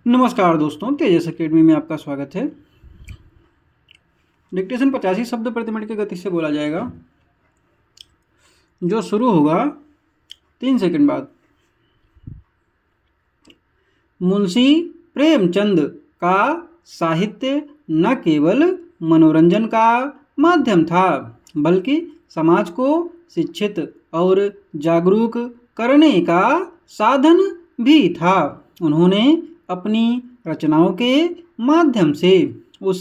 नमस्कार दोस्तों, तेजस अकेडमी में आपका स्वागत है। डिक्टेशन 85 शब्द प्रति मिनट की गति से बोला जाएगा, जो शुरू होगा 3 सेकंड बाद। मुंशी प्रेमचंद का साहित्य न केवल मनोरंजन का माध्यम था, बल्कि समाज को शिक्षित और जागरूक करने का साधन भी था। उन्होंने अपनी रचनाओं के माध्यम से उस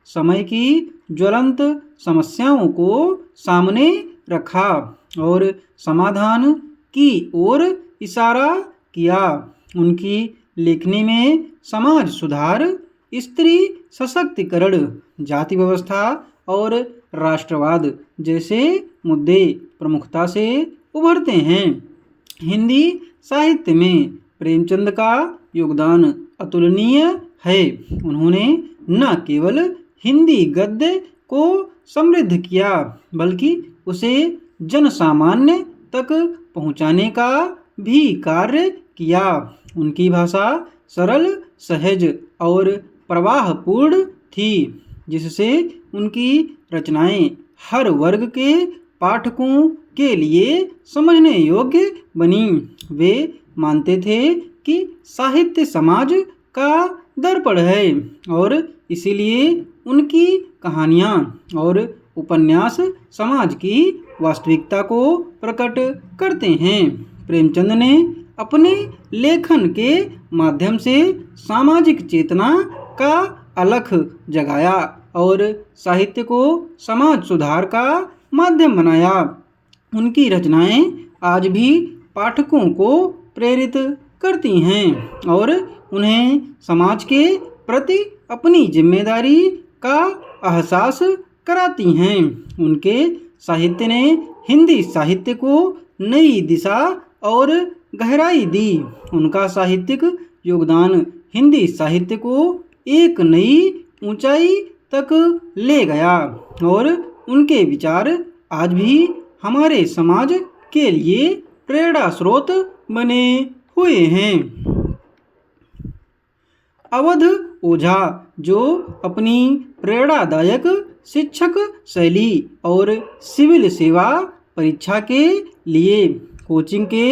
समय की ज्वलंत समस्याओं को सामने रखा और समाधान की ओर इशारा किया। उनकी लेखनी में समाज सुधार, स्त्री सशक्तिकरण, जाति व्यवस्था और राष्ट्रवाद जैसे मुद्दे प्रमुखता से उभरते हैं। हिंदी साहित्य में प्रेमचंद का योगदान अतुलनीय है। उन्होंने न केवल हिंदी गद्य को समृद्ध किया, बल्कि उसे जनसामान्य तक पहुंचाने का भी कार्य किया। उनकी भाषा सरल, सहज और प्रवाहपूर्ण थी, जिससे उनकी रचनाएं हर वर्ग के पाठकों के लिए समझने योग्य बनी। वे मानते थे कि साहित्य समाज का दर्पण है और इसीलिए उनकी कहानियाँ और उपन्यास समाज की वास्तविकता को प्रकट करते हैं। प्रेमचंद ने अपने लेखन के माध्यम से सामाजिक चेतना का अलख जगाया और साहित्य को समाज सुधार का माध्यम बनाया। उनकी रचनाएं आज भी पाठकों को प्रेरित करती हैं और उन्हें समाज के प्रति अपनी जिम्मेदारी का एहसास कराती हैं। उनके साहित्य ने हिंदी साहित्य को नई दिशा और गहराई दी। उनका साहित्यिक योगदान हिंदी साहित्य को एक नई ऊंचाई तक ले गया और उनके विचार आज भी हमारे समाज के लिए प्रेरणा स्रोत बने हुए हैं। अवध ओझा, जो अपनी प्रेरणादायक शिक्षक शैली और सिविल सेवा परीक्षा के लिए कोचिंग के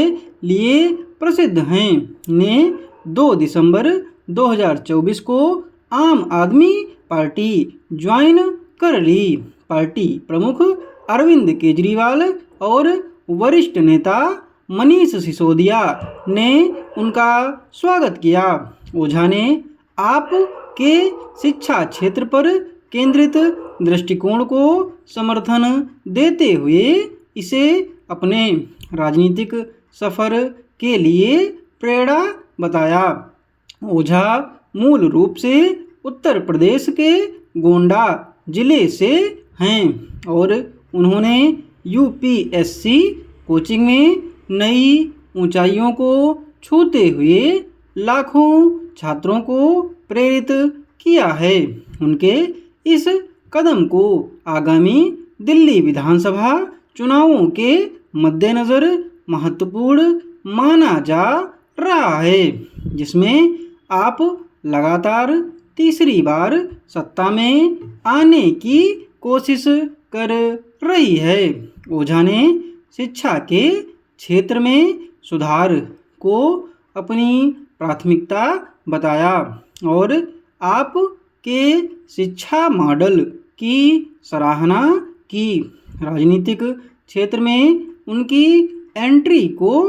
लिए प्रसिद्ध हैं, ने 2 दिसंबर 2024 को आम आदमी पार्टी ज्वाइन कर ली। पार्टी प्रमुख अरविंद केजरीवाल और वरिष्ठ नेता मनीष सिसोदिया ने उनका स्वागत किया। ओझा ने आप के शिक्षा क्षेत्र पर केंद्रित दृष्टिकोण को समर्थन देते हुए इसे अपने राजनीतिक सफर के लिए प्रेरणा बताया। ओझा मूल रूप से उत्तर प्रदेश के गोंडा जिले से हैं और उन्होंने यूपीएससी कोचिंग में नई ऊंचाइयों को छूते हुए लाखों छात्रों को प्रेरित किया है। उनके इस कदम को आगामी दिल्ली विधानसभा चुनावों के मद्देनज़र महत्वपूर्ण माना जा रहा है, जिसमें आप लगातार तीसरी बार सत्ता में आने की कोशिश कर रही है। ओझा ने शिक्षा के क्षेत्र में सुधार को अपनी प्राथमिकता बताया और आप के शिक्षा मॉडल की सराहना की। राजनीतिक क्षेत्र में उनकी एंट्री को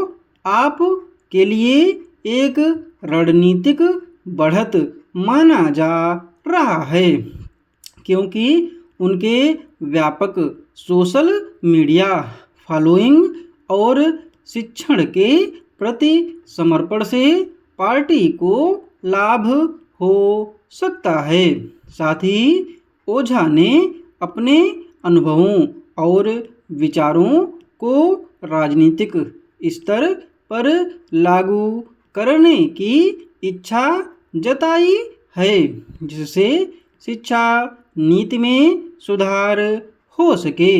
आप के लिए एक रणनीतिक बढ़त माना जा रहा है, क्योंकि उनके व्यापक सोशल मीडिया फॉलोइंग और शिक्षण के प्रति समर्पण से पार्टी को लाभ हो सकता है। साथ ही ओझा ने अपने अनुभवों और विचारों को राजनीतिक स्तर पर लागू करने की इच्छा जताई है, जिससे शिक्षा नीति में सुधार हो सके।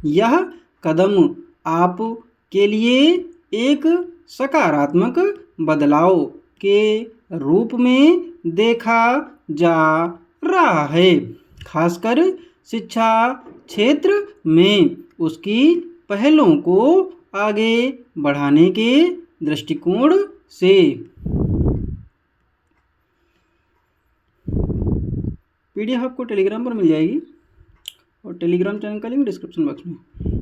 यह कदम आप के लिए एक सकारात्मक बदलाव के रूप में देखा जा रहा है, खासकर शिक्षा क्षेत्र में उसकी पहलों को आगे बढ़ाने के दृष्टिकोण से। पीडीएफ आपको टेलीग्राम पर मिल जाएगी और टेलीग्राम चैनल का लिंक डिस्क्रिप्शन बॉक्स में।